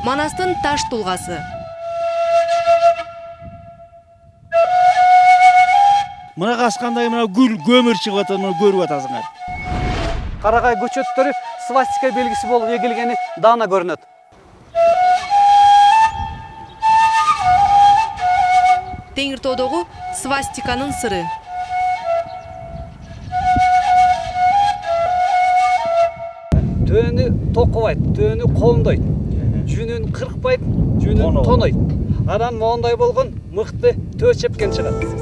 Манастын таш тулгасы. Мына каскандай мына гүл көмүр чыгып атат, мына көрүп атасыңар. Карагай көчөттөрү свастика белгиси болуп эгилгени даана көрүнөт. Теңир тоодогу свастиканын сыры. Төөнү токубайт, төөнү коомдойт. Жүнүн кыркпайт, жүнүн тонойт. Анан моундай болгон мыкты төө чепкен чыгат.